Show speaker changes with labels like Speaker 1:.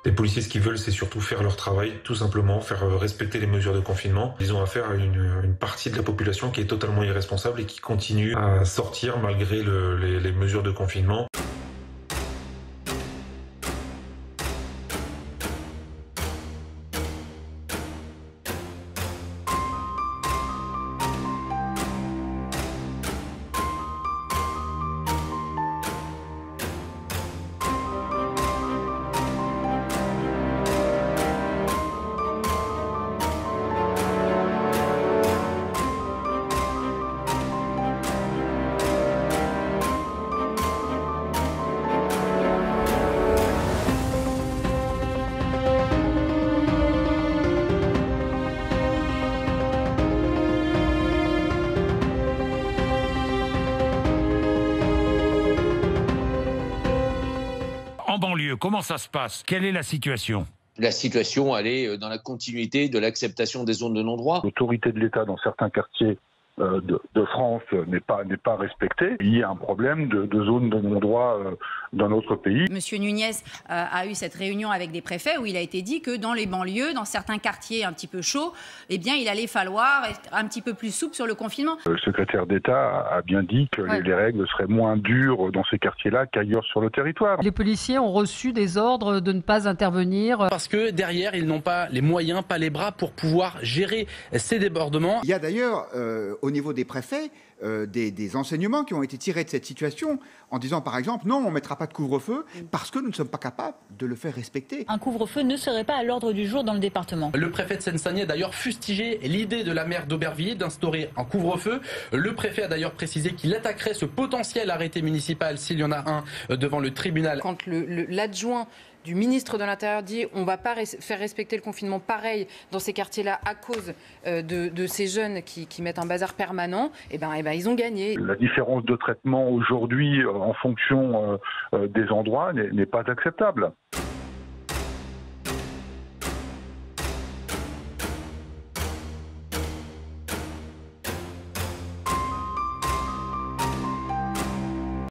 Speaker 1: Les policiers, ce qu'ils veulent, c'est surtout faire leur travail, tout simplement, faire respecter les mesures de confinement. Ils ont affaire à une partie de la population qui est totalement irresponsable et qui continue à sortir malgré les mesures de confinement.
Speaker 2: En banlieue, comment ça se passe? Quelle est la situation?
Speaker 3: La situation, elle est dans la continuité de l'acceptation des zones de non-droit.
Speaker 4: L'autorité de l'État dans certains quartiers de France n'est pas respectée. Il y a un problème de zone de non-droit dans notre pays.
Speaker 5: Monsieur Nunez a eu cette réunion avec des préfets où il a été dit que dans les banlieues, dans certains quartiers un petit peu chauds, eh bien, il allait falloir être un petit peu plus souple sur le confinement.
Speaker 4: Le secrétaire d'État a bien dit que les règles seraient moins dures dans ces quartiers-là qu'ailleurs sur le territoire.
Speaker 6: Les policiers ont reçu des ordres de ne pas intervenir.
Speaker 7: Parce que derrière, ils n'ont pas les moyens, pas les bras pour pouvoir gérer ces débordements.
Speaker 8: Il y a d'ailleurs, au niveau des préfets, des enseignements qui ont été tirés de cette situation en disant par exemple non, on ne mettra pas de couvre-feu parce que nous ne sommes pas capables de le faire respecter.
Speaker 9: Un couvre-feu ne serait pas à l'ordre du jour dans le département.
Speaker 7: Le préfet de Seine-Saint-Denis a d'ailleurs fustigé l'idée de la maire d'Aubervilliers d'instaurer un couvre-feu. Le préfet a d'ailleurs précisé qu'il attaquerait ce potentiel arrêté municipal s'il y en a un devant le tribunal.
Speaker 10: Quand l'adjoint du ministre de l'Intérieur dit on ne va pas faire respecter le confinement pareil dans ces quartiers-là à cause de ces jeunes qui mettent un bazar permanent, et ben, ils ont gagné.
Speaker 4: La différence de traitement aujourd'hui en fonction des endroits n'est pas acceptable.